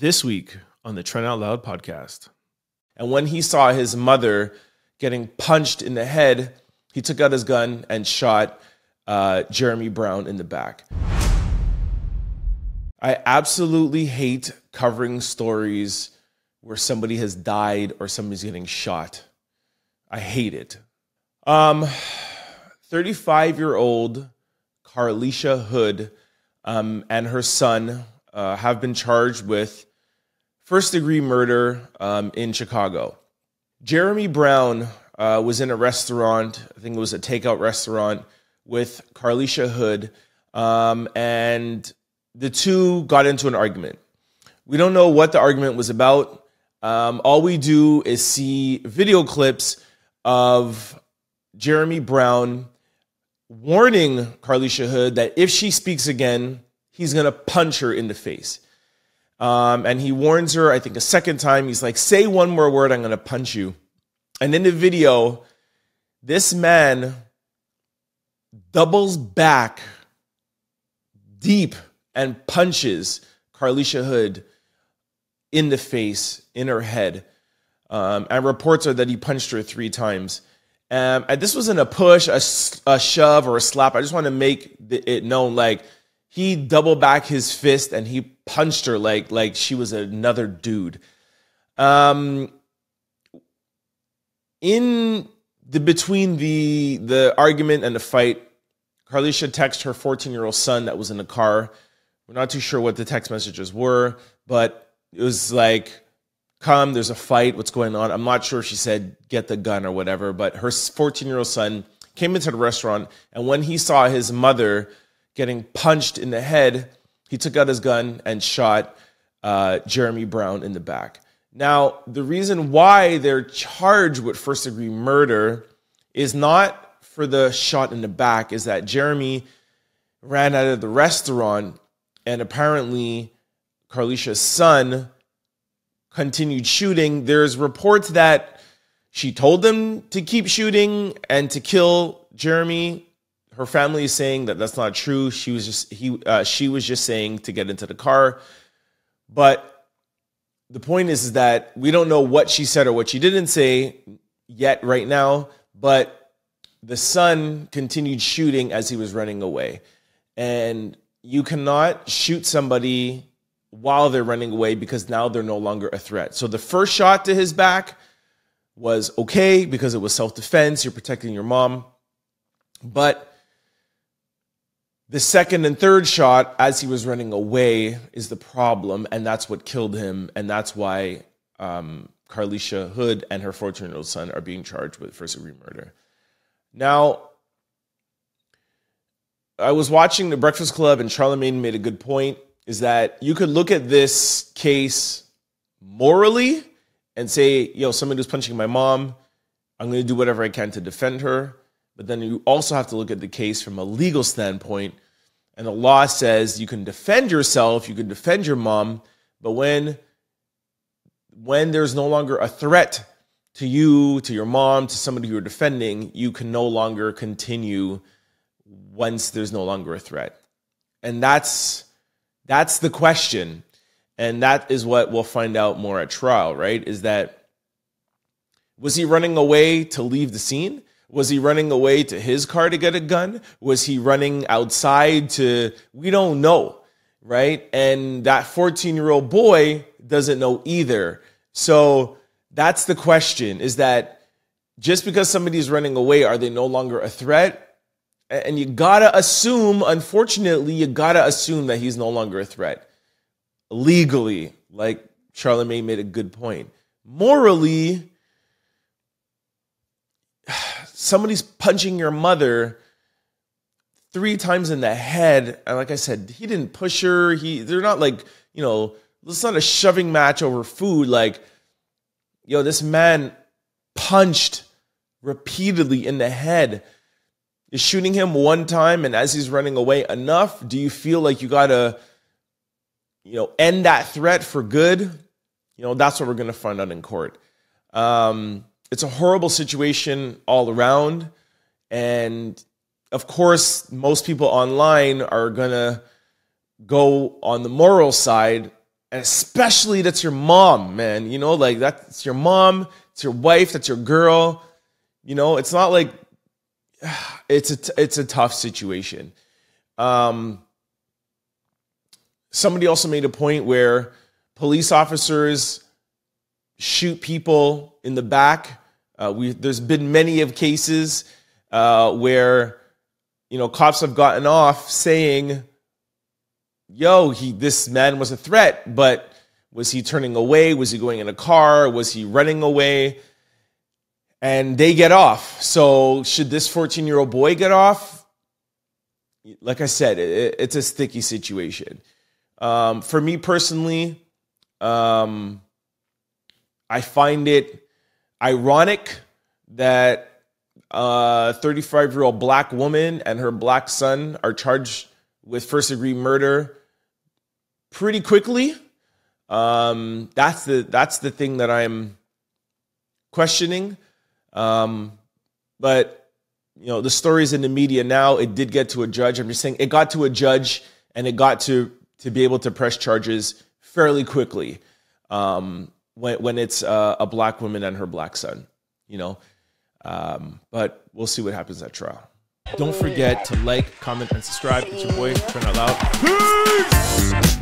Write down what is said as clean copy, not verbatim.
This week on the Trent Out Loud Podcast. And when he saw his mother getting punched in the head, he took out his gun and shot Jeremy Brown in the back. I absolutely hate covering stories where somebody has died or somebody's getting shot. I hate it. 35-year-old Carlisha Hood and her son have been charged with first-degree murder in Chicago. Jeremy Brown was in a restaurant, I think it was a takeout restaurant, with Carlisha Hood, and the two got into an argument. We don't know what the argument was about. All we do is see video clips of Jeremy Brown warning Carlisha Hood that if she speaks again, he's going to punch her in the face. And he warns her, I think, a second time. He's like, say one more word, I'm going to punch you. And in the video, this man doubles back deep and punches Carlisha Hood in the face, in her head. And reports are that he punched her 3 times. And this wasn't a push, a shove, or a slap. I just want to make it known, like, he doubled back his fist and he punched her like she was another dude. In between the argument and the fight, Carlisha texted her 14-year-old son that was in the car. We're not too sure what the text messages were, but it was like, come, there's a fight, what's going on? I'm not sure if she said, get the gun or whatever, but her 14-year-old son came into the restaurant, and when he saw his mother getting punched in the head, he took out his gun and shot Jeremy Brown in the back. Now, the reason why they're charged with first-degree murder is not for the shot in the back, is that Jeremy ran out of the restaurant, and apparently Carlisha's son continued shooting. There's reports that she told them to keep shooting and to kill Jeremy. Her family is saying that that's not true. She was just saying to get into the car. But the point is that we don't know what she said or what she didn't say yet right now, but the son continued shooting as he was running away. And you cannot shoot somebody while they're running away because now they're no longer a threat. So the first shot to his back was okay because it was self-defense. You're protecting your mom. But the second and third shot as he was running away is the problem, and that's what killed him, and that's why Carlisha Hood and her 14-year-old son are being charged with first-degree murder. Now, I was watching The Breakfast Club, and Charlemagne made a good point, is that you could look at this case morally and say, somebody who's punching my mom, I'm going to do whatever I can to defend her. But then you also have to look at the case from a legal standpoint. And the law says you can defend yourself, you can defend your mom, but when there's no longer a threat to you, to your mom, to somebody who you're defending, you can no longer continue once there's no longer a threat. And that's the question. And that is what we'll find out more at trial, right? Is that, was he running away to leave the scene? Was he running away to his car to get a gun? Was he running outside to, we don't know, right? And that 14-year-old boy doesn't know either. So that's the question, is that just because somebody's running away, are they no longer a threat? And you gotta assume, unfortunately, that he's no longer a threat. Legally, like Charlemagne made a good point. Morally, somebody's punching your mother 3 times in the head. And like I said, he didn't push her. They're not like, it's not a shoving match over food. Like, this man punched repeatedly in the head. Is shooting him one time and as he's running away enough? Do you feel like you got to, end that threat for good? That's what we're going to find out in court. It's a horrible situation all around. And of course, most people online are going to go on the moral side And especially that's your mom, man. You know, like that's your mom, it's your wife, that's your girl. You know, it's not like it's a tough situation. Somebody also made a point where police officers shoot people in the back. There's been many of cases where, you know, cops have gotten off saying, yo, this man was a threat, but was he turning away? Was he going in a car? Was he running away? And they get off. So should this 14-year-old boy get off? Like I said, it's a sticky situation. For me personally, I find it ironic that a 35-year-old black woman and her black son are charged with first-degree murder pretty quickly. That's the thing that I'm questioning. But you know, the story's in the media now. It did get to a judge. I'm just saying it got to a judge, and it got to be able to press charges fairly quickly. When it's a black woman and her black son, you know. But we'll see what happens at trial. Don't forget to like, comment, and subscribe. It's your boy, Trent Out Loud. Peace!